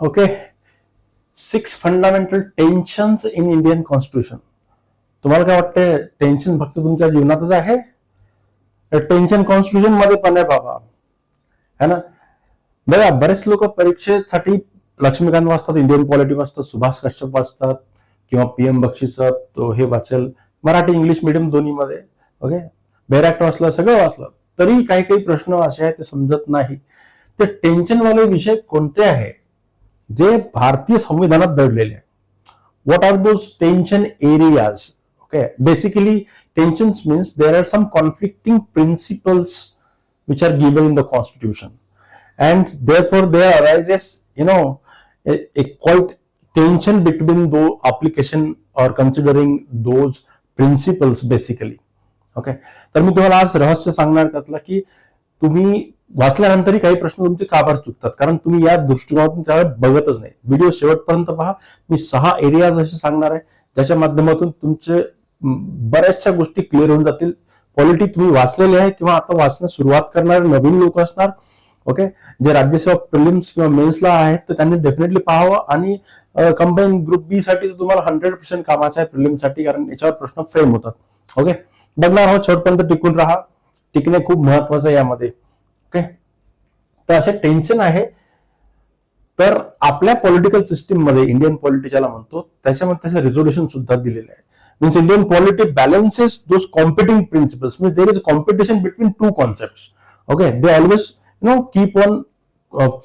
Okay, 6 fundamental tensions in Indian constitution. तुम्हाला काय वाटतंय, टेन्शन फक्त तुमच्या जीवनातच आहे? टेन्शन कॉन्स्टिट्यूशन मध्ये पण आहे बाबा, है ना. बघा, बरेच लोक परीक्षेसाठी लक्ष्मीकांत वाचतात, इंडियन पॉलिटी वाचतात, सुभाष कश्यप वाचतात, किंवा PM बक्षीचा तो हे वाचेल, मराठी इंग्लिश मीडियम दोन्ही मध्ये. ओके, बैराक्ट वाचलं, सगळं वाचलं, तरी काही काही प्रश्न असे आहेत ते समजत नाही. ते टेन्शनवाले विषय कोणते आहे जे भारतीय संविधानात दडलेले आहे? What are those tension areas? Okay, basically tensions means there are some conflicting principles which are given in the constitution, and therefore there arises a quite tension between the application or considering those principles basically. Okay, तर मी तुम्हाला आज रहस्य सांगणार त्यातलं की तुम्ही वाचल्यानंतरही काही प्रश्न तुमचे का बरं चुकतात, कारण तुम्ही या दृष्टिकोनातून त्यावेळेस बघतच नाही. व्हिडिओ शेवटपर्यंत पहा. मी 6 एरियाज असे सांगणार आहे ज्याच्या माध्यमातून तुमचे बऱ्याचशा गोष्टी क्लिअर होऊन जातील. पॉलिटी तुम्ही वाचलेली आहे किंवा आता वाचण्यास सुरुवात करणारे नवीन लोक असणार, ओके, जे राज्यसेवा प्रिलिम्स किंवा मेन्सला आहेत तर त्यांनी डेफिनेटली पाहावं. आणि कंबाईन ग्रुप बी साठी तुम्हाला 100% कामाचं आहे प्रिलिम्ससाठी, कारण याच्यावर प्रश्न फ्रेम होतात. ओके, बघणार आहोत, शेवटपर्यंत टिकून राहा. टिकणे खूप महत्वाचं आहे यामध्ये. ओके, तर असे टेन्शन आहे. तर आपल्या पॉलिटिकल सिस्टीम मध्ये, इंडियन पॉलिटी ज्याला म्हणतो, त्याच्यामध्ये त्याचं रिझोल्युशन सुद्धा दिलेलं आहे. Means Indian polity balances those competing principles. Means there is a competition between two concepts. Okay, they always keep on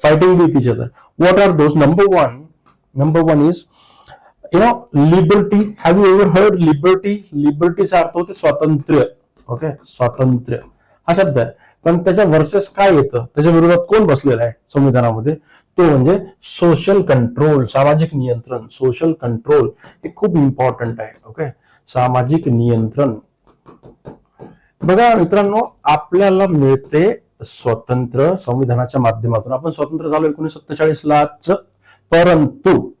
fighting with each other. What are those? Number one is liberty. Have you ever heard liberty? Liberty चा अर्थ होते स्वातंत्र्य. Okay, स्वातंत्र्य हा शब्द आहे, पण त्याच्या वर्सेस काय येतं, त्याच्या विरोधात कोण बसलेला आहे संविधानामध्ये? तो म्हणजे सोशल कंट्रोल, सामाजिक नियंत्रण. सोशल कंट्रोल हे खूप इम्पॉर्टंट आहे. ओके, सामाजिक नियंत्रण. बघा मित्रांनो, आपल्याला मिळते स्वातंत्र्य संविधानाच्या माध्यमातून. आपण स्वतंत्र झालो 1947 लाच, परंतु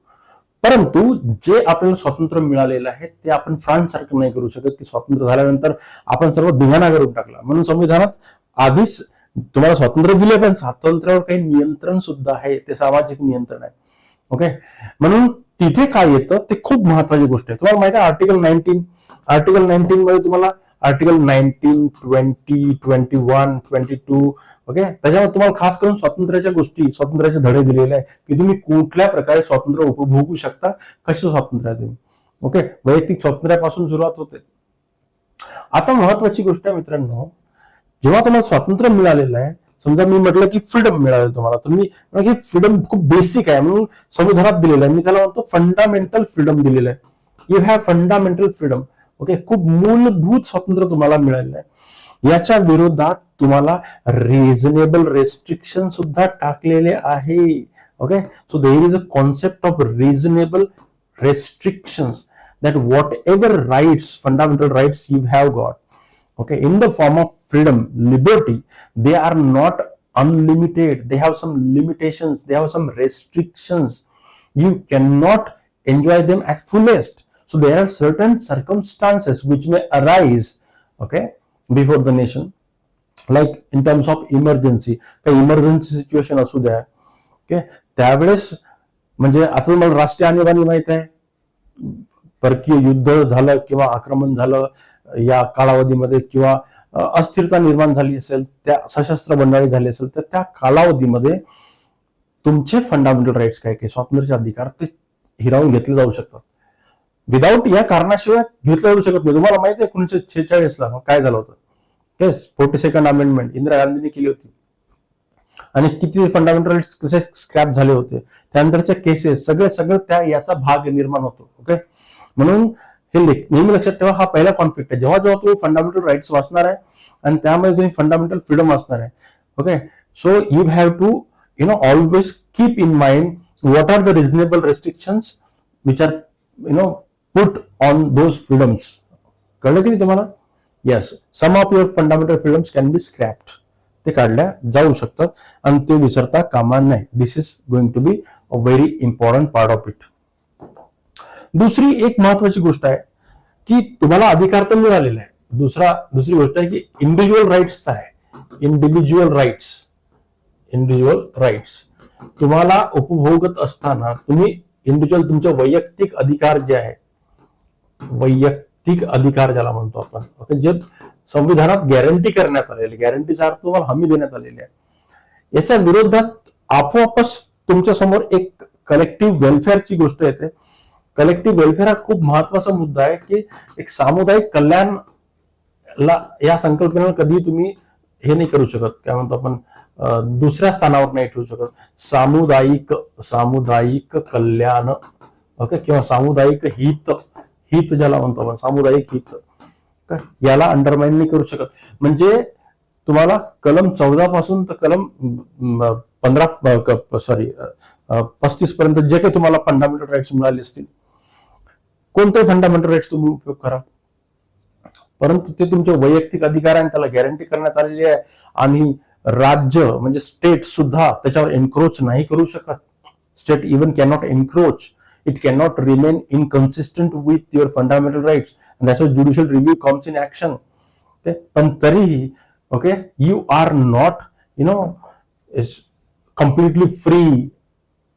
जे आपल्याला स्वातंत्र्य मिळालेलं आहे ते आपण फ्रान्स सारखं नाही करू शकत की स्वातंत्र्य झाल्यानंतर आपण सर्व धिंगाणा करून टाकला. म्हणून संविधानात आधीच तुम्हाला स्वातंत्र्य दिले, पण स्वातंत्र्यावर काही नियंत्रण सुद्धा आहे, ते सामाजिक नियंत्रण आहे. ओके, म्हणून तिथे काय येतं ते खूप महत्वाची गोष्ट आहे. तुम्हाला माहिती आहे आर्टिकल 19 मध्ये तुम्हाला आर्टिकल 19, 20, 21, 22, ओके, त्याच्यामध्ये तुम्हाला खास करून स्वातंत्र्याच्या गोष्टी, स्वातंत्र्याचे धडे दिलेले आहे की तुम्ही कुठल्या प्रकारे स्वातंत्र्य उपभोगू शकता, कसे स्वातंत्र्य आहे तुम्ही. ओके, वैयक्तिक स्वातंत्र्यापासून सुरुवात होते. आता महत्वाची गोष्ट आहे मित्रांनो, जेव्हा तुम्हाला स्वातंत्र्य मिळालेलं आहे, समजा मी म्हटलं की फ्रीडम मिळालं तुम्हाला, तर मी फ्रीडम खूप बेसिक आहे म्हणून संविधानात दिलेलं आहे. मी त्याला म्हणतो फंडामेंटल फ्रीडम दिलेलं आहे. You have fundamental freedom. Okay, खूप मूलभूत स्वातंत्र्य तुम्हाला मिळालेलं आहे. याच्या विरोधात तुम्हाला रिझनेबल रेस्ट्रिक्शन सुद्धा टाकलेले आहे. Okay, so there is a concept of reasonable restrictions, that whatever rights, fundamental rights you have got, okay, in the form of freedom, liberty, they are not unlimited. They have some limitations, they have some restrictions. You cannot enjoy them at fullest. So there are certain circumstances which may arise, okay, before the nation, like in terms of emergency. काही emergency situation असू द्या, okay, त्यावेळेस म्हणजे आता तुम्हाला राष्ट्रीय आणीबाणी माहित आहे, परकीय युद्ध झालं किंवा आक्रमण झालं या कालावधीमध्ये, किंवा अस्थिरता निर्माण झाली असेल, त्या सशस्त्र बंडाळी झाली असेल, तर त्या कालावधीमध्ये तुमचे फंडामेंटल राईट्स काय काय, स्वातंत्र्याचे अधिकार ते हिरावून घेतले जाऊ शकतात. विदाऊट या कारणाशिवाय घेतलं जाऊ शकत नाही. तुम्हाला माहिती आहे 1946 ला काय झालं होतं? येस, 42nd अमेंडमेंट इंदिरा गांधींनी केली होती, आणि किती फंडामेंटल राईट्स कसे स्क्रॅप झाले होते, त्यानंतरच्या केसेस सगळं त्या याचा भाग निर्माण होतो. ओके, म्हणून हे नेहमी लक्षात ठेवा, हा पहिला कॉन्फ्लिक्ट आहे. जेव्हा जेव्हा तुम्ही फंडामेंटल राईट्स वाचणार आहे आणि त्यामध्ये तुम्ही फंडामेंटल फ्रीडम वाचणार आहे. Okay, so you have to always keep in mind what are the reasonable restrictions which are put on those freedoms. कळलं की नाही तुम्हाला? Yes, some of your fundamental freedoms can be scrapped. ते काढल्या जाऊ शकतात आणि ते विसरता कामा नाही. This is going to be a very important part of it. दुसरी एक महत्वाची गोष्ट आहे की तुम्हाला अधिकार तर मिळालेला आहे. दुसरी गोष्ट आहे की इंडिव्हिज्युअल राईट्स आहे. इंडिव्हिज्युअल राईट्स तुम्हाला उपभोगत असताना तुम्ही इंडिव्हिज्युअल तुमचे वैयक्तिक अधिकार जे आहे, वैयक्तिक अधिकार ज्याला म्हणतो आपण, ओके, जे संविधानात गॅरंटी करण्यात आलेले, गॅरंटीचा अर्थ तुम्हाला हमी देण्यात आलेली आहे, याच्या विरोधात आपोआपच तुमच्या समोर एक कलेक्टिव्ह वेलफेअरची गोष्ट येते. कलेक्टिव्ह वेलफेअर हा खूप महत्वाचा मुद्दा आहे की एक सामुदायिक कल्याणला, या संकल्पनेला कधी तुम्ही हे नाही करू शकत, काय म्हणतो आपण, दुसऱ्या स्थानावर नाही ठेवू शकत. सामुदायिक कल्याण, ओके, किंवा सामुदायिक हित, हित ज्याला म्हणतो आपण, सामुदायिक हित, याला अंडरमाइन नाही करू शकत. म्हणजे तुम्हाला कलम 14 पासून तर कलम 35 पर्यंत जे काही तुम्हाला फंडामेंटल राईट्स मिळाले असतील, कोणतेही फंडामेंटल राईट्स तुम्ही उपयोग करा, परंतु ते तुमचे वैयक्तिक अधिकार आहे, त्याला गॅरंटी करण्यात आलेली आहे. आणि राज्य म्हणजे स्टेट सुद्धा त्याच्यावर एन्क्रोच नाही करू शकत. State even cannot encroach, it cannot remain inconsistent with your fundamental rights, that's why judicial review comes in action. Okay, पण तरीही, okay, you are not completely free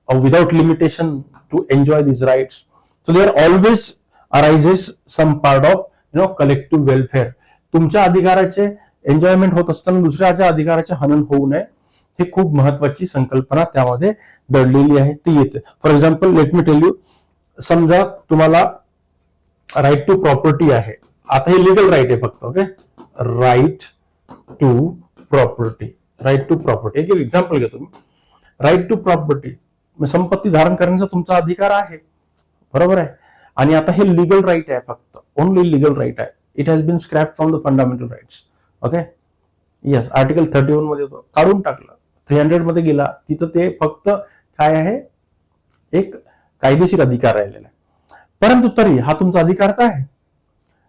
or without limitation to enjoy these rights. So there always arises some part of collective welfare. तुमच्या अधिकाराचे enjoyment होत असताना दुसऱ्याच्या अधिकाराचे हनन होऊ नये, हे खूप महत्वाची संकल्पना त्यामध्ये दडलेली आहे, ती येते. For example, let me tell you, समजा तुम्हाला राईट टू प्रॉपर्टी आहे, आता हे लिगल राईट आहे फक्त, okay, right to property, right to property, एक एक्झाम्पल घेतो मी. राईट टू प्रॉपर्टी, संपत्ती धारण करण्याचा तुमचा अधिकार आहे, बरोबर आहे, आणि आता हे लिगल राईट आहे, फक्त ओनली लिगल राईट आहे. It has been scrap from the fundamental rights, okay, yes, article 31 मध्ये काढून टाकलं, 300 मध्ये गेला, तिथं ते फक्त काय आहे, एक कायदेशीर अधिकार राहिलेला आहे. परंतु तरी हा तुमचा अधिकार तर आहे.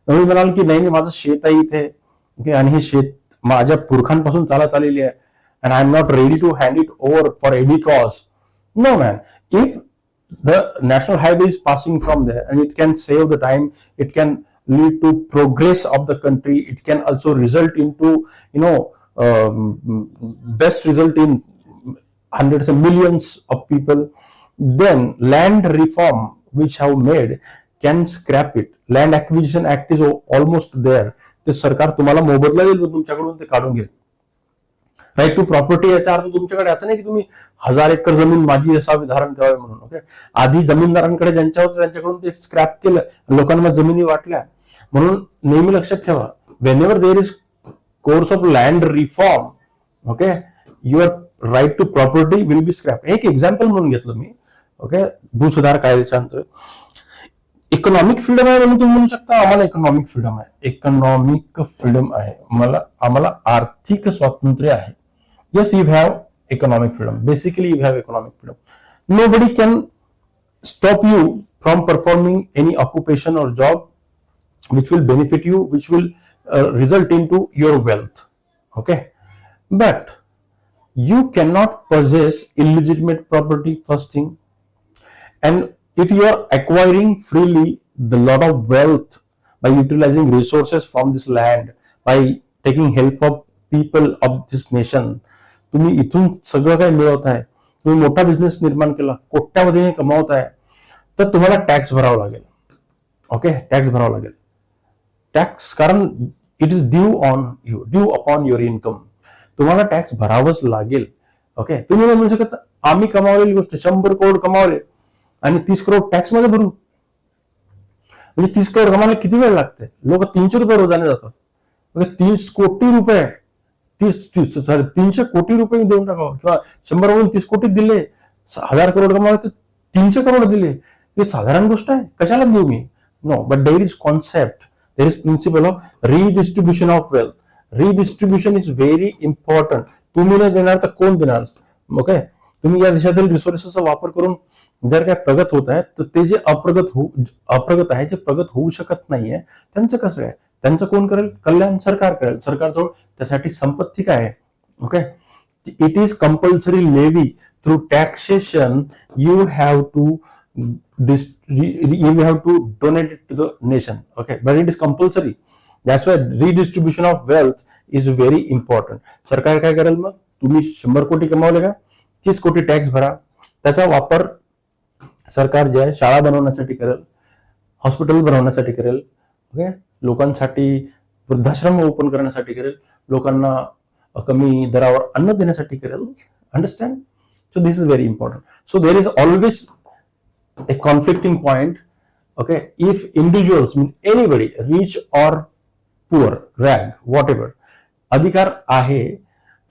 तुम्ही म्हणाल की नाही, माझं शेत आहे इथे, ओके, आणि हे शेत माझ्या पुरखांपासून चालत आलेली आहे, and I'm not ready to hand it over for any cause. No, man. If the national highway is passing from there and it can save the time, it can lead to progress of the country, it can also result into, best result in hundreds of millions of people, then land reform which have made can scrap it. Land Acquisition Act is almost there. ते सरकार तुम्हाला मोबदला देईल, पण तुमच्याकडून ते काढून घेईल. राईट टू प्रॉपर्टी याचा अर्थ तुमच्याकडे असं नाही की तुम्ही 1000 एकर जमीन माझी असावी धारण करावी म्हणून, ओके. आधी जमीनदारांकडे ज्यांच्या होतं त्यांच्याकडून ते स्क्रॅप केलं, लोकांना जमिनी वाटल्या. म्हणून नेहमी लक्षात ठेवा, whenever there is course of land reform, okay, your right to property will be scrap. एक एक्झाम्पल म्हणून घेतलं मी, ओके, भूसुधार कायद्याच्या अंतर्गत. इकॉनॉमिक फ्रीडम आहे म्हणून तुम्ही म्हणू शकता आम्हाला इकॉनॉमिक फ्रीडम आहे, इकॉनॉमिक फ्रीडम आहे, आम्हाला आर्थिक स्वातंत्र्य आहे. Yes, you have economic freedom. Basically, you have economic freedom. Nobody can stop you from performing any occupation or job which will benefit you, which will result into your wealth. Okay, but you cannot possess illegitimate property, first thing. And if you are acquiring freely the lot of wealth by utilizing resources from this land, by taking help of people of this nation, तुम्ही इथून सगळं काही मिळवत आहे, तुम्ही मोठा business निर्माण केला, कोट्यावधीने कमावत आहे, तर तुम्हाला टॅक्स भरावा लागेल. ओके, टॅक्स भरावा लागेल. टॅक्स, कारण it is due on you, due upon your income, तुम्हाला टॅक्स भरावंच लागेल. ओके, तुम्ही नाही म्हणू शकत आम्ही कमावलेली गोष्ट 100 करोड कमावले आणि 30 करोड टॅक्स मध्ये भरू. म्हणजे 30 करोड कमावले किती वेळ लागते? लोक 300 रुपये रोजाने जातात. 30 कोटी रुपये, 300 कोटी रुपये देऊन टाकावं, किंवा 100 मधून 30 कोटी दिले, 1000 करोड कमावले तर 300 करोड दिले, हे साधारण गोष्ट आहे? कशाला देऊ मी? No, but there is concept, there is principle of redistribution of wealth. Redistribution is very important. तुम्ही नाही देणार तर कोण देणार? ओके, तुम्ही या देशातील रिसोर्सेसचा वापर करून जर काय प्रगत होत आहे, तर ते जे अप्रगत आहे, जे प्रगत होऊ शकत नाहीये, त्यांचं कसं आहे? त्यांचं कोण करेल? कल्याण सरकार करेल. सरकारजवळ त्यासाठी संपत्ती काय आहे? Okay, it is compulsory levy through taxation. You have to donate it to the nation. Okay, but it is compulsory. That's why redistribution of wealth is very important. सरकार काय करेल? मग तुम्ही 100 कोटी कमावले का, 30 कोटी टॅक्स भरा, त्याचा वापर सरकार जे आहे शाळा बनवण्यासाठी करेल, हॉस्पिटल बनवण्यासाठी करेल, ओके, लोकांसाठी वृद्धाश्रम ओपन करण्यासाठी करेल, लोकांना कमी दरावर अन्न देण्यासाठी करेल. Understand? So this is very important. So there is always a conflicting point. Okay, if individuals, anybody, rich or poor, rag, whatever, अधिकार आहे,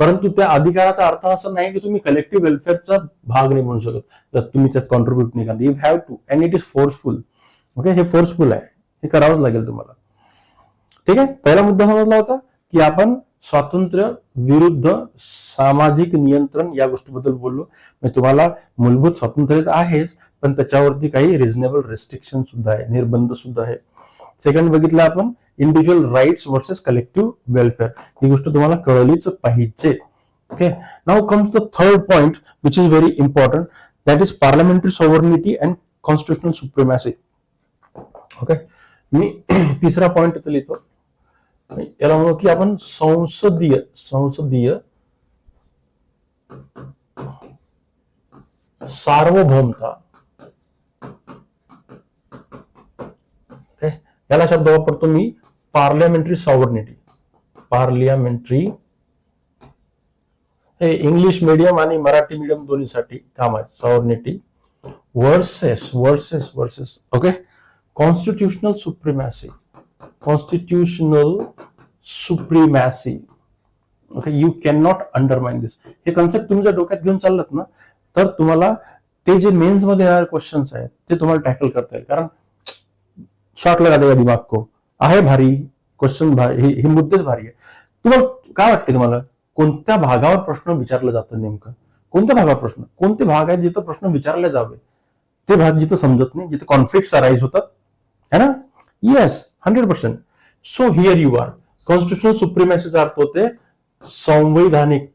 परंतु त्या अधिकाराचा अर्थ असा नाही की तुम्ही कलेक्टिव्ह वेलफेअरचा भाग नाही म्हणू शकत जर तुम्ही त्यात कॉन्ट्रीब्युट नाही करत. You have to, and it is forceful. Okay, हे फोर्सफुल आहे, हे करावंच लागेल तुम्हाला. ठीक आहे, पहिला मुद्दा समजला होता की आपण स्वातंत्र्य विरुद्ध सामाजिक नियंत्रण या गोष्टीबद्दल बोललो. म्हणजे तुम्हाला मूलभूत स्वातंत्र्य आहेच, पण त्याच्यावरती काही रिझनेबल रेस्ट्रिक्शन सुद्धा आहे, निर्बंध सुद्धा आहे. सेकंड बघितलं आपण individual rights versus collective welfare. ही गोष्ट तुम्हाला कळलीच पाहिजे. Okay, now comes the third point which is very important, that is parliamentary sovereignty and constitutional supremacy. Okay, मी तिसरा पॉइंट इथं लिहितो, याला म्हणू की आपण संसदीय सार्वभौमता. याला शब्द वापरतो मी पार्लमेंटरी सॉव्हर्निटी. पार्लमेंटरी हे इंग्लिश मीडियम आणि मराठी मीडियम दोन्हीसाठी काम आहे. Sovereignty versus okay constitutional supremacy. Constitutional supremacy. Okay, you can not undermine this. हे कन्सेप्ट तुम्ही जर डोक्यात घेऊन चाललात ना, तर तुम्हाला ते जे मेन्स मध्ये येणारे क्वेश्चन्स आहेत ते तुम्हाला टॅकल करता येईल. कारण शॉर्ट लगा देगा दिमाग को, आहे भारी क्वेश्चन, भारी, हे मुद्देच भारी आहे. तुम्हाला काय वाटते, तुम्हाला कोणत्या भागावर प्रश्न विचारला जातं, नेमकं कोणत्या भागावर प्रश्न, कोणते भाग आहेत जिथं प्रश्न विचारले जावे, ते भाग जिथं समजत नाही, जिथे कॉन्फ्लिक्ट अराईज होतात, है ना? Yes, 100%. So here you are. Constitutional सुप्रिमॅसीचा अर्थ होते संवैधानिक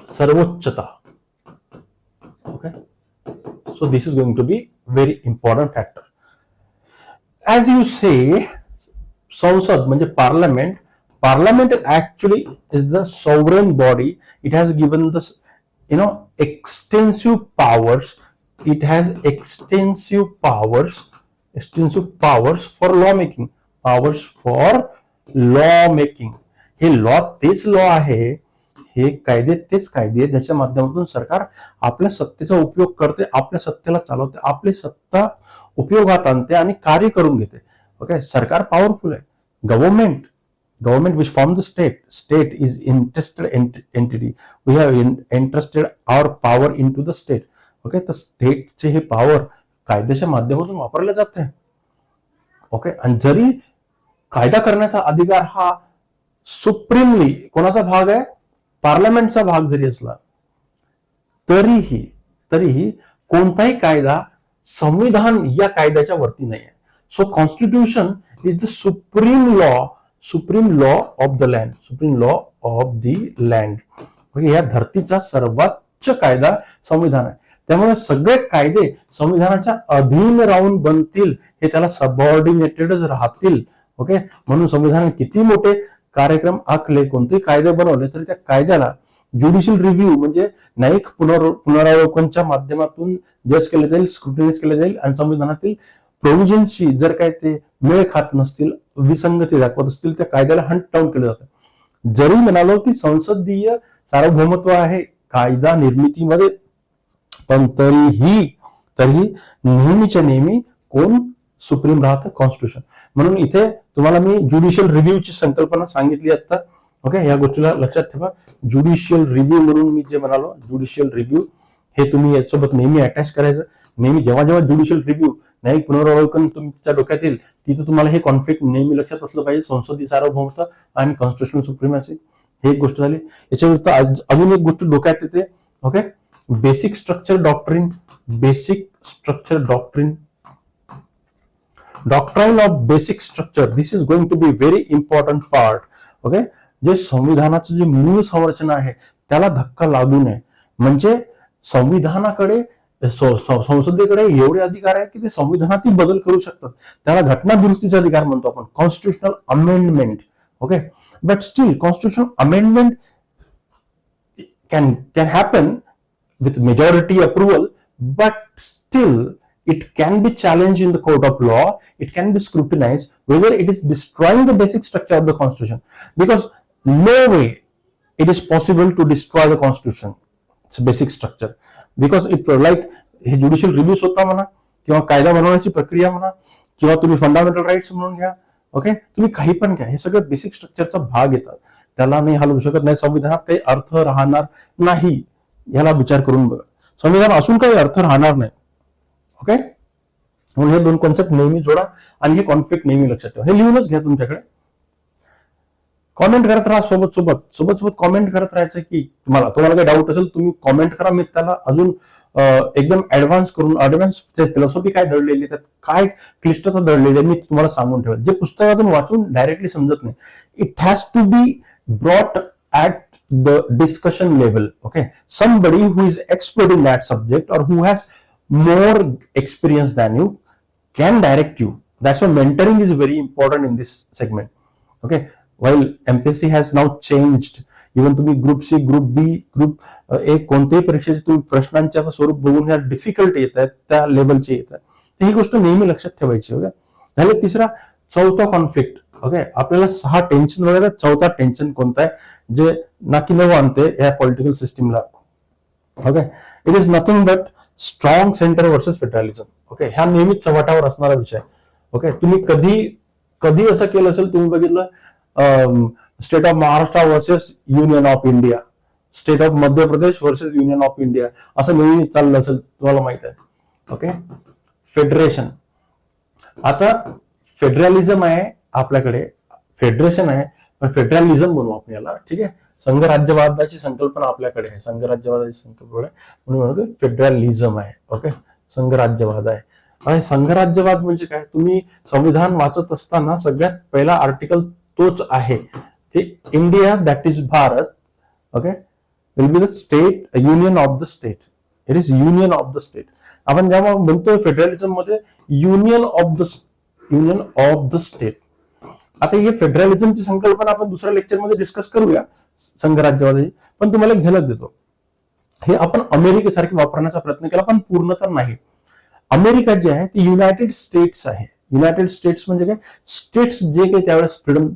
सर्वोच्चता. Okay, so this is going to be very important factor. As you say, संसद म्हणजे parliament. Parliament actually is the sovereign body. It has given the extensive powers. It has extensive powers for lawmaking. हे law तेच law आहे, हे कायदे तेच कायदे ज्याच्या माध्यमातून सरकार आपल्या सत्तेचा उपयोग करते, आपल्या सत्तेला चालवते, आपली सत्ता उपयोगात आणते आणि कार्य करून घेते. ओके, सरकार पॉवरफुल आहे. Government which form the state is interested entity. We have entrusted our power into the state. Okay, तर स्टेटचे हे पॉवर कायद्याच्या माध्यमातून वापरले जाते. ओके, आणि जरी कायदा करण्याचा अधिकार हा सुप्रीमली कोणाचा भाग आहे, पार्लमेंटचा भाग जरी असला, तरीही कोणताही कायदा संविधान या कायद्याच्या वरती नाही आहे. So constitution is the supreme law of the land. Okay, या धरतीचा सर्वोच्च कायदा संविधान आहे. त्यामुळे सगळे कायदे संविधानाच्या अधीन राहून बनतील, हे त्याला सबऑर्डिनेटेडच राहतील. ओके, म्हणून संविधानाने किती मोठे कार्यक्रम आखले, कोणते कायदे बनवले, तरी त्या कायद्याला ज्युडिशियल रिव्ह्यू म्हणजे न्यायिक पुनरावलोकनच्या माध्यमातून जज केले जाईल, स्क्रुटिनाइज केले जाईल, आणि संविधानातील प्रोव्हिजन्सशी जर काय ते मेळ खात नसतील, विसंगती दाखवत असतील, त्या कायद्याला हंट डाऊन केलं जातं. जरी म्हणालो की संसदीय सार्वभौमत्व आहे कायदा निर्मितीमध्ये, पण तरीही नेहमीच्या नेहमी कोण सुप्रीम राहतं, कॉन्स्टिट्यूशन. म्हणून इथे तुम्हाला मी ज्युडिशियल रिव्ह्यूची संकल्पना सांगितली आता. ओके, या गोष्टीला लक्षात ठेवा. ज्युडिशियल रिव्ह्यू म्हणून मी जे म्हणालो, ज्युडिशियल रिव्ह्यू हे तुम्ही यासोबत नेहमी अटॅच करायचं. नेहमी जेव्हा ज्युडिशियल रिव्ह्यू, न्यायिक पुनरावलोकन तुमच्या डोक्यात येईल, तिथे तुम्हाला हे कॉन्फ्लिक्ट नेहमी लक्षात असलं पाहिजे, संसदीय सार्वभौमत्व आणि कॉन्स्टिट्युशनल सुप्रिमॅसी. ही एक गोष्ट झाली. याच्या विरुद्ध अजून एक गोष्ट डोक्यात येते. Okay, basic structure doctrine. Doctrine of basic structure. This is going to be very important part. Okay, जे संविधानाचं जे मूळ संरचना आहे त्याला धक्का लागू नये. म्हणजे संविधानाकडे, संसदेकडे एवढे अधिकार आहे की ते संविधानातील बदल करू शकतात. त्याला घटना दुरुस्तीचा अधिकार म्हणतो आपण, constitutional amendment. Okay, but still constitutional amendment can happen with majority approval, but still it can be challenged in the court of law. It can be scrutinized whether it is destroying the basic structure of the constitution, because no way it is possible to destroy the constitution, its basic structure, because it like हे judicial reviews होता म्हणा किंवा कायदा बनवण्याची प्रक्रिया म्हणा किंवा तुम्ही फंडामेंटल राईट्स म्हणून घ्या, ओके, तुम्ही काही पण घ्या, हे सगळं बेसिक स्ट्रक्चरचा भाग येतात, त्याला नाही हलवू शकत नाही. संविधानात काही अर्थ राहणार नाही, याला विचार करून बघा. संविधान असून काही अर्थ राहणार नाही. ओके, म्हणून हे दोन कॉन्सेप्ट नेहमी जोडा आणि हे कॉन्फ्लिक्ट नेहमी लक्षात ठेवा. हे लिहूनच घ्या तुमच्याकडे. कॉमेंट करत राहा, सोबत कॉमेंट करत राहायचं की तुम्हाला काही डाऊट असेल तुम्ही कॉमेंट करा, मी त्याला अजून एकदम ऍडव्हान्स फिलॉसॉफी काय दडलेली, त्यात काय क्लिष्टता दडलेली आहे मी तुम्हाला सांगून ठेवेल, जे पुस्तकातून वाचून डायरेक्टली समजत नाही. It has to be brought at the discussion level. Okay, somebody who is expert in that subject और who has more experience than you can direct you. That's why mentoring is very important in this segment. Okay, while MPSC has now changed, even तुम्ही group C, group B, group A कोणत्याही परीक्षेचे तुम्ही प्रश्नांचे आता स्वरूप बघून ह्या difficult येत आहेत, त्या लेवलचे येत आहेत, तर ही गोष्ट नेहमी लक्षात ठेवायची. ओके, झाले तिसरा, चौथा कॉन्फ्लिक्ट. ओके, आपल्याला 6 टेन्शन वगैरे, चौथा टेन्शन कोणता आहे जे नाकी नऊ आणते या पॉलिटिकल सिस्टीमला. Okay, it is nothing but strong centre versus federalism. Okay, ह्या नेहमीच चव्हाट्यावर असणारा विषय. ओके, तुम्ही कधी असं केलं असेल, तुम्ही बघितलं state of Maharashtra versus union of India, state of Madhya Pradesh versus union of India, असं नेहमी चाललं असेल, तुम्हाला माहित आहे. Okay, federation. आता फेडरलिझम आहे आपल्याकडे, फेडरेशन आहे, पण फेडरलिझम म्हणू आपण याला. ठीक आहे, संघराज्यवादाची संकल्पना आपल्याकडे आहे, संघराज्यवादाची संकल्पना म्हणून म्हणतो फेडरलिझम आहे. ओके, संघराज्यवाद आहे. आणि संघराज्यवाद म्हणजे काय, तुम्ही संविधान वाचत असताना सगळ्यात पहिला आर्टिकल तोच आहे की India that is Bharat, okay, will be the state, union of the state. It is union of the state. आपण जेव्हा म्हणतो फेडरलिझम मध्ये युनियन ऑफ द स्टेट. आता ही फेडरलिझमची संकल्पना आपण दुसऱ्या लेक्चरमध्ये डिस्कस करूया संघराज्यवादाची, पण तुम्हाला एक झलक देतो. हे आपण अमेरिकेसारखे वापरण्याचा प्रयत्न केला, पण पूर्णतः नाही. अमेरिका जे आहे ती युनायटेड स्टेट्स आहे. युनायटेड स्टेट्स म्हणजे काय, स्टेट्स जे काही त्यावेळेस फ्रीडम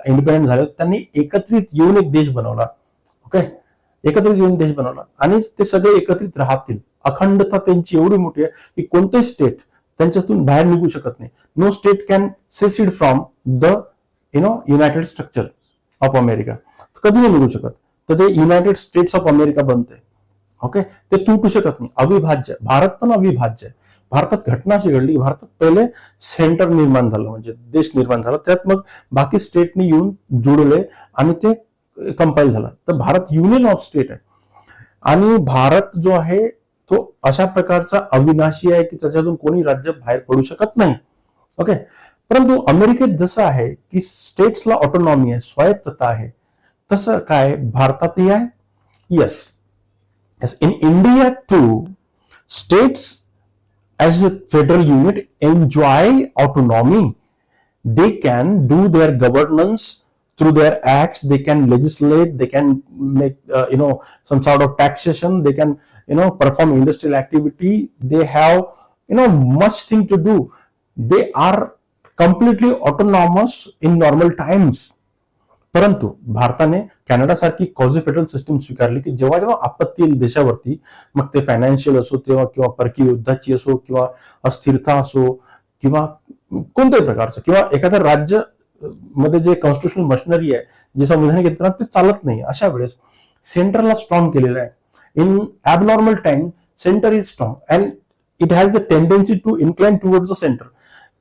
इंडिपेंडेंट झाले त्यांनी एकत्रित येऊन एक देश बनवला. ओके, एकत्रित येऊन देश बनवला आणि ते सगळे एकत्रित राहतील. अखंडता त्यांची एवढी मोठी आहे की कोणतेही स्टेट त्यांच्यातून बाहेर निघू शकत नाही. No state can secede from the united structure of America. कधी नाही निघू शकत, तर ते युनायटेड स्टेट्स ऑफ अमेरिका बनते. ओके, ते तुटू शकत नाही, अविभाज्य. भारत पण अविभाज्य आहे. भारतात घटना अशी घडली, भारतात पहिले सेंटर निर्माण झालं, म्हणजे देश निर्माण झाला, त्यात मग बाकी स्टेटनी येऊन जुळले आणि ते कंपाईल झालं, तर भारत युनियन ऑफ स्टेट आहे. आणि भारत जो आहे तो अशा प्रकारचा अविनाशी आहे की त्याच्यातून कोणी राज्य बाहेर पडू शकत नाही. ओके, परंतु अमेरिकेत जसं आहे की स्टेट्सला ऑटोनॉमी आहे, स्वायत्तता आहे, तसं काय भारतातही आहे. Yes, in India to states as a federal unit enjoy autonomy. They can do their governance through their acts, they can legislate, they can make some sort of taxation, they can perform industrial activity, they have much thing to do. They are completely autonomous in normal times. परंतु भारताने Canada सारखी क्वाझी federal system स्वीकारली की जेव्हा जेव्हा आपत्ती येईल देशावरती, मग ते फायनान्शियल असो तेव्हा किंवा परकीय युद्धाची असो किंवा अस्थिरता असो किंवा कोणत्याही प्रकारचं, किंवा एखाद्या राज्य मध्ये जे कॉन्स्टिट्युशनल मशिनरी आहे, जे संविधानिक यंत्रणा ते चालत नाही, अशा वेळेस सेंटरला स्ट्रॉंग केलेलं आहे. In abnormal time centre is strong and it has the tendency to incline towards the centre.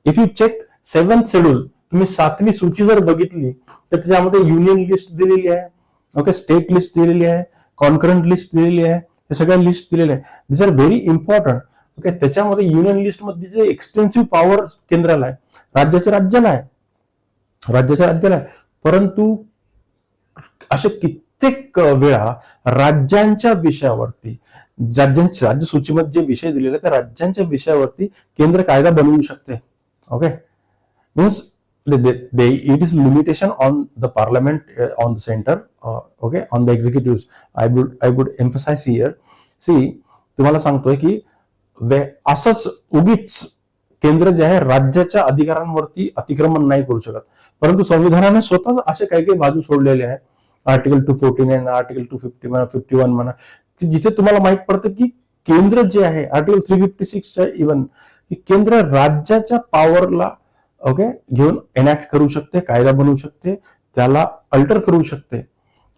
If you check 7th schedule, तुम्ही 7वी सूची जर बघितली तर त्याच्यामध्ये युनियन लिस्ट दिलेली आहे. ओके, स्टेट लिस्ट दिलेली आहे, कॉन्करंट लिस्ट दिलेली आहे, हे सगळ्या लिस्ट दिलेल्या आहे. दिस आर व्हेरी इम्पॉर्टंट. ओके, त्याच्यामध्ये युनियन लिस्ट मध्ये जे एक्सटेन्सिव्ह पॉवर केंद्राला आहे, राज्याच्या राज्याला आहे. परंतु असे कित्येक वेळा राज्यांच्या विषयावरती, राज्य सूचीमध्ये जे विषय दिलेले त्या राज्यांच्या विषयावरती केंद्र कायदा बनवू शकते. Okay, means it is limitation on the parliament, on the center, okay, on the executives. I would emphasize here. See, तुम्हाला सांगतोय की असंच उगीच केंद्र जे आहे राज्याच्या अधिकारांवरती अतिक्रमण नाही करू शकत, परंतु संविधानाने स्वतः असे काही काही बाजू सोडलेले आहे. आर्टिकल 249, आर्टिकल 251 म्हणा, की जिथे तुम्हाला माहित पडतं की केंद्र जे आहे, आर्टिकल 356 इव्हन, की केंद्र राज्याच्या पॉवरला ओके घेऊन एनॅक्ट करू शकते, कायदा बनवू शकते, त्याला अल्टर करू शकते.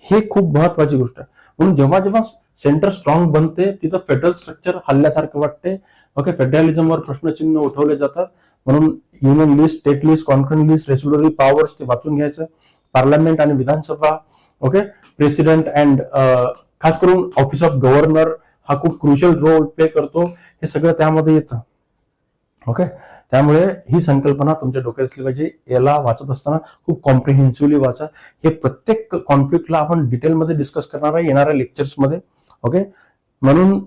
हे खूप महत्वाची गोष्ट आहे. म्हणून जेव्हा जेव्हा सेंटर स्ट्रॉंग बनते तिथं फेडरल स्ट्रक्चर हल्ल्यासारखं वाटते. ओके, फेडरलिझमवर प्रश्नचिन्ह उठवले जातात. म्हणून union list, state list, concurrent list, residuary powers ते वाचून घ्यायचं. पार्लमेंट आणि विधानसभा, ओके, प्रेसिडेंट अँड खास करून ऑफिस ऑफ गव्हर्नर हा खूप क्रुशियल रोल प्ले करतो. हे सगळं त्यामध्ये येतं. ओके, त्यामुळे ही संकल्पना तुमच्या डोक्यात असली पाहिजे. याला वाचत असताना खूप कॉम्प्रिहेन्सिव्हली वाचा. हे प्रत्येक कॉन्फ्लिक्टला आपण डिटेलमध्ये डिस्कस करणार आहे येणाऱ्या लेक्चर्समध्ये. ओके, म्हणून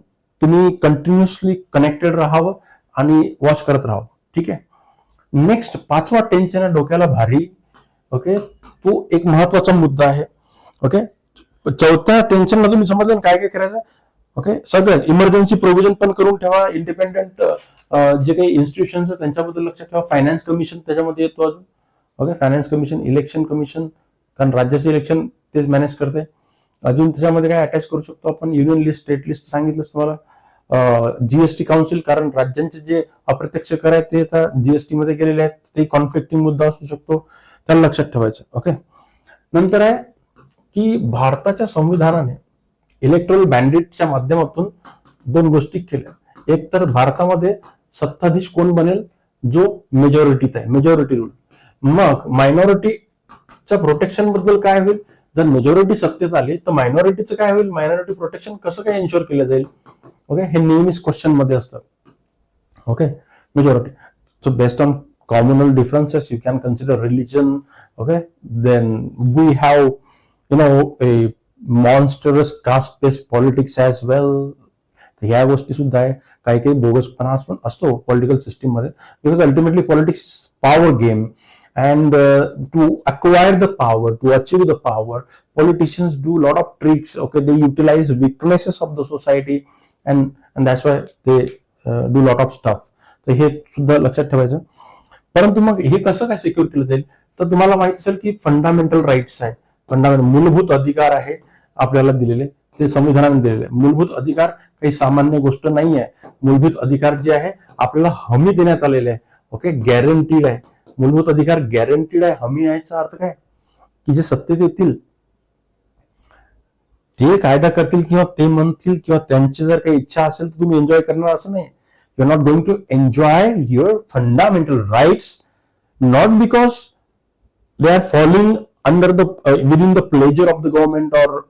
तुम्ही कंटिन्युअसली कनेक्टेड राहावं आणि वॉच करत राहावं. ठीक आहे. नेक्स्ट 5वा टेन्शन आहे डोक्याला भारी. ओके, तो एक महत्वाचा मुद्दा आहे. ओके, 4थ्या टेन्शनला तुम्ही समजलं काय काय करायचं. ओके, सगळं इमर्जन्सी प्रोव्हिजन पण करून ठेवा. इंडिपेंडेंट जे काही इन्स्टिट्यूशन्स आहेत त्यांच्याबद्दल लक्षात ठेवा. फायनान्स कमिशन त्याच्यामध्ये येतो अजून. Okay, finance commission, election commission, कारण राज्याचे इलेक्शन तेच मॅनेज करते. अजून त्याच्यामध्ये काय अटॅच करू शकतो आपण, युनियन लिस्ट, स्टेट लिस्ट सांगितलंच तुम्हाला. जीएसटी काउन्सिल, कारण राज्यांचे जे अप्रत्यक्ष कर आहेत ते आता जीएसटी मध्ये गेलेले आहेत, ते कॉन्फ्लिक्टिंग मुद्दा असू शकतो, त्याला लक्षात ठेवायचं. ओके, नंतर आहे की भारताच्या संविधानाने इलेक्ट्रल बँडिटच्या माध्यमातून 2 गोष्टी केल्या. एक तर भारतामध्ये सत्ताधीश कोण बनेल, जो मेजॉरिटीत आहे, मेजॉरिटी रूल. मग मायनॉरिटीच्या प्रोटेक्शन बद्दल काय होईल, जर मेजॉरिटी सत्तेत आली तर मायनॉरिटीचं काय होईल, मायनॉरिटी प्रोटेक्शन कसं काय एन्श्योर केलं जाईल. ओके, हे नेहमीच क्वेश्चन मध्ये असतं. Okay, majority. So based on communal differences you can consider religion. Okay, then we have a monstrous caste based politics as well. ह्या गोष्टी सुद्धा आहे. काही काही बोगसपणा पण असतो पॉलिटिकल सिस्टीम मध्ये, because ultimately politics power game, and to acquire the power, to achieve the power, politicians do a lot of tricks. Okay, they utilize weaknesses of the society, and that's why they do a lot of stuff. तर हे सुद्धा लक्षात ठेवायचं. परंतु मग हे कसं काय सिक्युअर केलं जाईल, तर तुम्हाला माहित असेल की फंडामेंटल राईट्स आहे, फंडामेंटल मूलभूत अधिकार आहे आपल्याला दिलेले, ते संविधानाने दिलेले. मूलभूत अधिकार काही सामान्य गोष्ट नाही आहे. मूलभूत अधिकार जे आहे आपल्याला हमी देण्यात आलेले आहे. ओके, गॅरंटीड आहे. मूलभूत अधिकार गॅरंटीड आहे. हमी याचा अर्थ काय, की जे सत्तेत येतील ते कायदा करतील किंवा ते म्हणतील किंवा त्यांची जर काही इच्छा असेल तर तुम्ही एन्जॉय करणार असं नाही. You are not going to enjoy your fundamental rights, not because they are following under the within the pleasure of the government or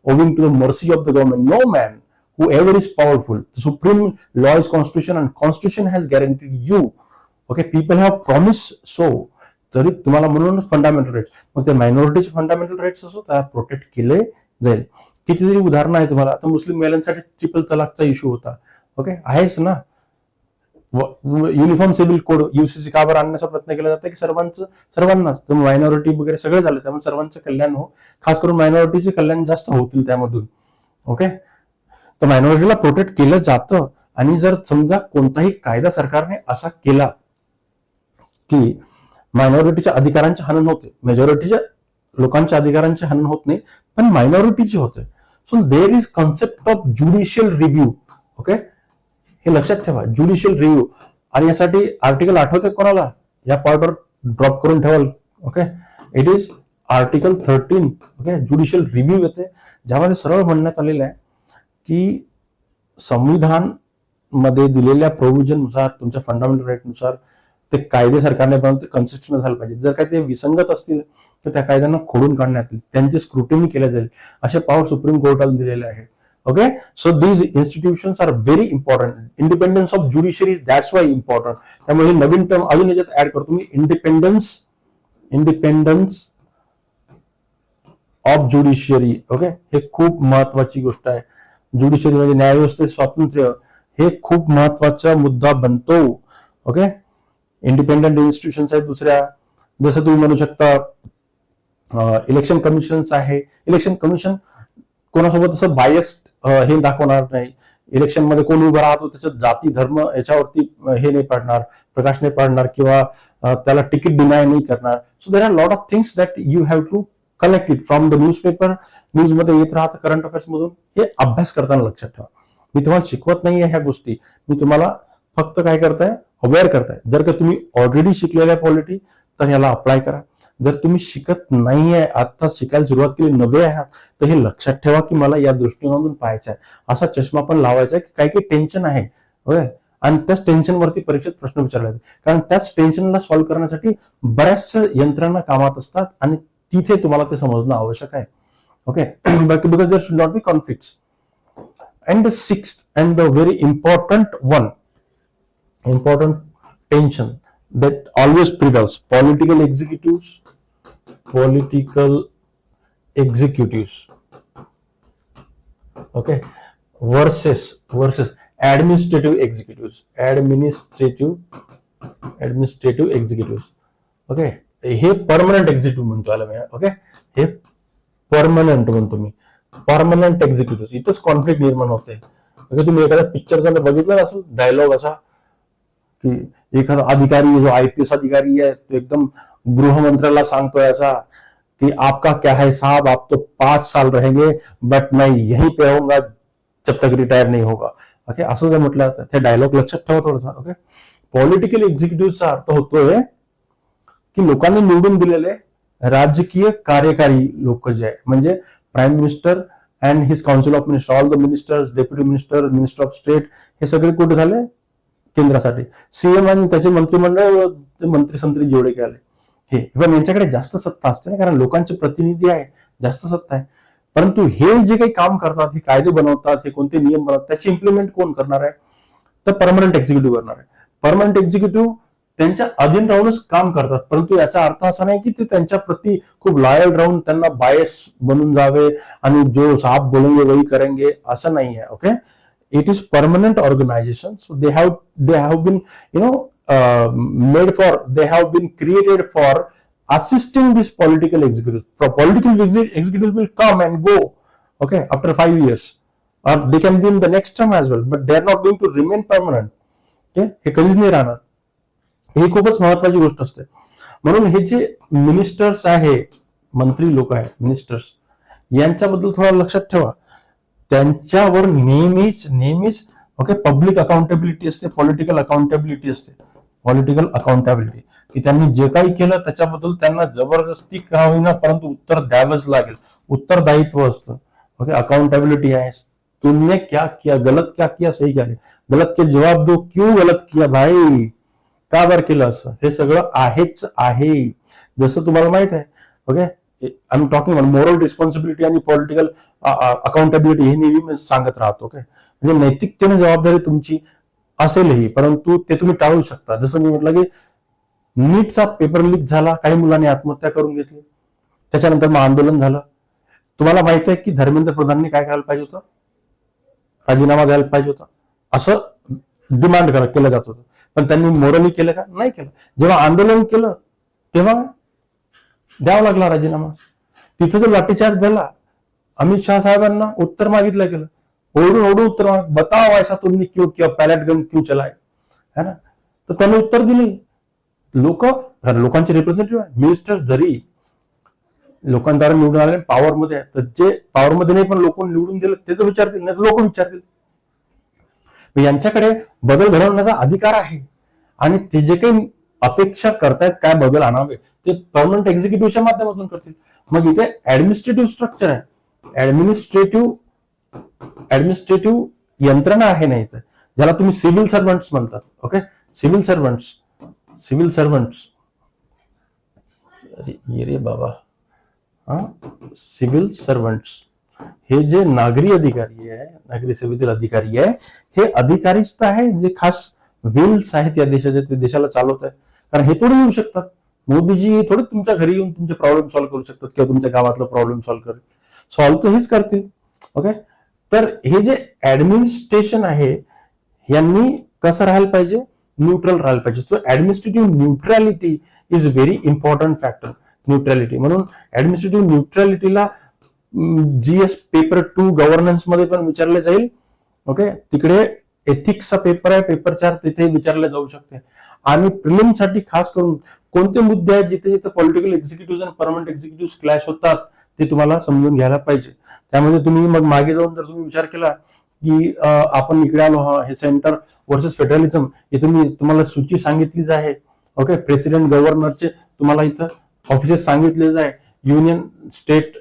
owing to the mercy of the government. No man, whoever is powerful, the supreme law is constitution, and constitution has guaranteed you. Okay, people have promised so. तरी तुम्हाला म्हणूनच fundamental rights, मग ते मायनॉरिटीचे fundamental rights असो त्याला protect केले जाईल. कितीतरी उदाहरणं आहे तुम्हाला. आता मुस्लिम महिलांसाठी ट्रिपल तलाकचा इश्यू होता. ओके, आहेच ना. युनिफॉर्म सिव्हिल कोड युसीसी का बरं आणण्याचा प्रयत्न केला जातो की सर्वांनाच, मायनॉरिटी वगैरे सगळे झाले, त्यामुळे सर्वांचं कल्याण हो, खास करून मायनॉरिटीचे कल्याण जास्त होतील त्यामधून. ओके, तर मायनॉरिटीला प्रोटेक्ट केलं जातं. आणि जर समजा कोणताही कायदा सरकारने असा केला की मायनॉरिटीच्या अधिकारांचे हनन होते, मेजॉरिटीच्या लोकांच्या अधिकारांचे हनन होत नाही पण मायनॉरिटीचे होते, so there is concept of judicial review. Okay, हे लक्षात ठेवा, ज्युडिशियल रिव्ह्यू. आणि यासाठी आर्टिकल आठवते कोणाला, या पॉइंटवर ड्रॉप करून ठेवाल. Okay, it is article 13. Okay, judicial review येते, ज्यामध्ये सरळ म्हणण्यात आलेलं आहे की संविधान मध्ये दिलेल्या प्रोव्हिजन नुसार, तुमच्या फंडामेंटल राईट नुसार ते कायदे सरकारने बनवून कन्सिस्टंट झाले पाहिजे. जर काही ते विसंगत असतील तर त्या कायद्यांना खोडून काढण्यात येईल, त्यांची स्क्रुटिनी केल्या जाईल, असे पॉवर सुप्रीम कोर्टाला दिलेले आहे. Okay, so these institutions are very important. Independence of judiciary, that's why important. त्यामुळे नवीन टर्म अजून याच्यात ऍड करतो मी, इंडिपेंडन्स ऑफ ज्युडिशियरी. ओके, हे खूप महत्वाची गोष्ट आहे. ज्युडिशियरी म्हणजे न्यायव्यवस्थेत स्वातंत्र्य, हे खूप महत्वाचा मुद्दा बनतो. ओके, इंडिपेंडंट इन्स्टिट्यूशन्स आहेत दुसऱ्या, जसं तुम्ही म्हणू शकता इलेक्शन कमिशन्स आहे. इलेक्शन कमिशन कोणासोबत असं बायस्ड हे दाखवणार नाही. इलेक्शन मध्ये कोण उभा राहतो त्याच्यात जाती धर्म याच्यावरती हे नाही पाडणार, प्रकाश नाही पाडणार, किंवा त्याला तिकीट डिनाय नाही करणार. So there are lot of things that you have to collect it from the newspaper. News मध्ये येत राहतं करंट अफेअर्स मधून. हे अभ्यास करताना लक्षात ठेवा. मी तुम्हाला शिकवत नाहीये ह्या गोष्टी, मी तुम्हाला फक्त काय करताय, अवेअर करताय. जर का तुम्ही ऑलरेडी शिकलेल्या पॉलिटी तर ह्याला अप्लाय करा. जर तुम्ही शिकत नाहीये, आता शिकायला सुरुवात केली, नवे आहात, तर हे लक्षात ठेवा की मला या दृष्टिकोनातून पाहायचं आहे. असा चष्मा पण लावायचा आहे की काही काही टेन्शन आहे, आणि त्याच टेन्शनवरती परीक्षेत प्रश्न विचारले जातात. कारण त्याच टेन्शनला सॉल्व्ह करण्यासाठी बऱ्याचशा यंत्रणा कामात असतात आणि तिथे तुम्हाला ते समजणं आवश्यक आहे. Okay, because there should not be conflicts. And the sixth and the very important tension that always prevails, political executives, okay, versus administrative executives. Okay, हे परमनंट एक्झिक्युटिव्ह म्हणतो याला मी. ओके, हे परमनंट म्हणतो मी, परमनंट एक्झिक्युटिव्ह. इथंच conflict निर्माण होते. तुम्ही एखाद्या पिक्चरचा बघितलं असेल डायलॉग असा की एखादा अधिकारी जो IPS अधिकारी आहे तो एकदम गृहमंत्र्याला सांगतोय असा की आपका क्या है साहब, आप तो 5 साल रहेंगे बट मैं यहीं पे रहूंगा जब तक रिटायर नहीं होगा. ओके, असं जर म्हटलं तर ते डायलॉग लक्षात ठेवा थोडासा. ओके, पॉलिटिकल एक्झिक्युटिव्हचा अर्थ होतोय की लोकांनी निवडून दिलेले राजकीय कार्यकारी लोक जे आहे, म्हणजे prime minister and his council of minister, all the ministers, deputy minister, minister of state, हे सगळे कुठे झाले, केंद्रासाठी. सीएम आणि त्याचे मंत्रिमंडळ, मंत्री संत्री जेवढे काय आले हे, पण यांच्याकडे जास्त सत्ता असते ना, कारण लोकांचे प्रतिनिधी आहे, जास्त सत्ता आहे. परंतु हे जे काही काम करतात, हे कायदे बनवतात, हे कोणते नियम बनवतात, त्याची इम्प्लिमेंट कोण करणार आहे, तर परमनंट एक्झिक्युटिव्ह करणार आहे. परमनंट एक्झिक्युटिव्ह त्यांच्या अधीन राहूनच काम करतात, परंतु याचा अर्थ असा नाही की ते त्यांच्या प्रती खूप लॉयल राहून त्यांना बायस बनून जावे आणि जो साहब बोलेंगे वही करेंगे, असं नाही आहे. Okay, it is permanent organization, so they have been they have been created for assisting this political executive. Political executive will come and go, okay, after 5 years, or they can be in the next term as well, but they are not going to remain permanent. Okay, हे कधीच नाही राहणार. ही खूपच महत्वाची गोष्ट असते. म्हणून हे जे मिनिस्टर्स आहे, मंत्री लोक आहे, मिनिस्टर्स, यांच्याबद्दल थोडं लक्षात ठेवा. त्यांच्यावर नेहमीच ओके पब्लिक अकाउंटेबिलिटी असते, पॉलिटिकल अकाउंटेबिलिटी असते. पॉलिटिकल अकाउंटेबिलिटी की त्यांनी जे काही केलं त्याच्याबद्दल त्यांना जबरदस्ती का होईना परंतु उत्तर द्यावंच लागेल, उत्तरदायित्व असतं. ओके, अकाउंटेबिलिटी आहे. तुमने क्या किया, गलत क्या किया, सही क्या किया, गलत के जवाब दो, क्यों गलत किया भाई, का बरं केलं असं, हे सगळं आहेच आहे. जसं तुम्हाला माहित आहे. Okay, I am talking on moral responsibility आणि पॉलिटिकल अकाउंटेबिलिटी, हे नेहमी मी सांगत राहतो. ओके, म्हणजे नैतिकतेने जबाबदारी तुमची असेलही, परंतु ते तुम्ही टाळू शकता. जसं मी म्हटलं की नीटचा पेपर लीक झाला, काही मुलांनी आत्महत्या करून घेतली, त्याच्यानंतर मग आंदोलन झालं. तुम्हाला माहिती आहे की धर्मेंद्र प्रधानने काय करायला पाहिजे होतं, राजीनामा द्यायला पाहिजे होता, असं डिमांड केलं जात होतं. पण त्यांनी मोरली केलं का, नाही केलं. जेव्हा आंदोलन केलं तेव्हा द्यावा लागला राजीनामा. तिथं जो लाठीचार्ज झाला, अमित शाह साहेबांना उत्तर मागितलं गेलं, ओढून उत्तर बताओ ऐसा तुमने क्यों किया, पैलेट गन क्यों चलाए, है ना. तर त्यांनी उत्तर दिले. लोकांचे रिप्रेझेंटेटिव्ह मिनिस्टर जरी लोकांद्वारे निवडून आले, पॉवर मध्ये आहे, तर जे पॉवर मध्ये नाही पण लोक निवडून दिले ते तर विचारतील, नाही तर लोक विचारतील. यांच्याकडे बदल घडवण्याचा अधिकार आहे आणि ते जे काही अपेक्षा करतायत काय बदल आणावे ते परमनंट एक्झिक्युटिव्हच्या माध्यमातून करतील. मग इथे ऍडमिनिस्ट्रेटिव्ह स्ट्रक्चर आहे, ऍडमिनिस्ट्रेटिव्ह यंत्रणा आहे ना इथे, ज्याला तुम्ही सिव्हिल सर्वंट्स म्हणतात. ओके, सिव्हिल सर्वंट्स अरे बाबा, सिव्हिल सर्वंट्स हे जे नागरी अधिकारी आहे, नागरी सेवेतील अधिकारी आहे, हे अधिकारीच तर आहे जे खास व्हील्स आहेत या देशाचे, ते देशाला चालवत आहे. कारण हे थोडे येऊ शकतात, मोदीजी थोडे तुमच्या घरी येऊन तुमचे प्रॉब्लेम सॉल्व्ह करू शकतात किंवा तुमच्या गावातलं प्रॉब्लेम सॉल्व्ह तर हेच करतील. ओके, तर हे जे ऍडमिनिस्ट्रेशन आहे यांनी कसं राहायला पाहिजे, न्यूट्रल राहायला पाहिजे. So administrative neutrality is very important factor. Neutrality म्हणून ऍडमिनिस्ट्रेटिव्ह न्यूट्रॅलिटीला GS पेपर 2 गव्हर्नन्स मध्ये पण विचारले जाईल. ओके, तिकडे एथिक्सचा पेपर आहे, पेपर 4 तिथे विचारले जाऊ शकते. आणि प्रिलिम साठी खास करून कोणते मुद्दे आहेत जिथे जिथे पॉलिटिकल एक्झिक्युटिव्ह आणि परमनंट एक्झिक्युटिव्ह क्लॅश होतात ते तुम्हाला समजून घ्यायला पाहिजे. त्यामध्ये तुम्ही मग मागे जाऊन जर तुम्ही विचार केला की आपण इकडे आलो, हे सेंटर वर्सेस फेडरलिझम, इथे मी तुम्हाला सूची सांगितलीच आहे. ओके, प्रेसिडेंट गव्हर्नरचे तुम्हाला इथं ऑफिसेस सांगितलेच आहे. युनियन स्टेट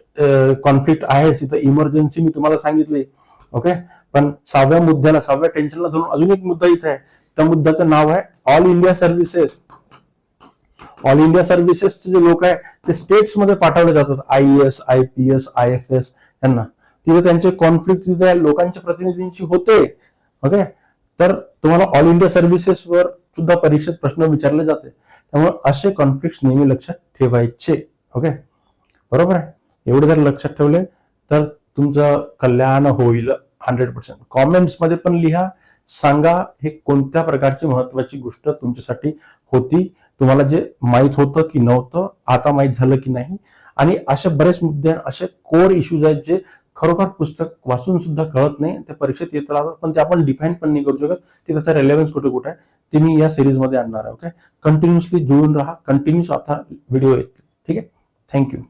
कॉन्फ्लिक्ट आहे, इथं इमर्जन्सी मी तुम्हाला सांगितली. ओके, पण 6व्या मुद्द्याला, 6व्या टेन्शनला धरून अजून एक मुद्दा इथे आहे. त्या मुद्द्याचं नाव आहे All India Services. All India सर्व्हिसेसचे जे लोक आहे ते स्टेट्स मध्ये पाठवले जातात, IAS, IPS, IFS यांना. तिथे त्यांचे कॉन्फ्लिक्ट तिथे लोकांच्या प्रतिनिधींशी होते. ओके, तर तुम्हाला ऑल इंडिया सर्व्हिसेस वर सुद्धा परीक्षेत प्रश्न विचारले जाते. त्यामुळे असे कॉन्फ्लिक्ट नेहमी लक्षात ठेवायचे. ओके, बरोबर आहे. एवढे जर लक्षात ठेवले तर तुमचं कल्याण होईल 100%. कॉमेंट्स मध्ये पण लिहा, सांगा हे कोणत्या प्रकारची महत्वाची गोष्ट तुमच्यासाठी होती, तुम्हाला जे माहित होतं की नव्हतं, आता माहित झालं की नाही. आणि असे बरेच मुद्दे, असे कोर इश्यूज आहेत जे खरोखर पुस्तक वाचून सुद्धा कळत नाही, ते परीक्षेत येत राहतात, पण ते आपण डिफाईन पण नाही करू शकत की त्याचा रेलेव्हन्स कुठे कुठे आहे. ते मी या सिरीज मध्ये आणणार आहे. ओके, कंटिन्युअसली जुळून राहा, कंटिन्युअस आता व्हिडिओ येतील. ठीक आहे, थँक्यू.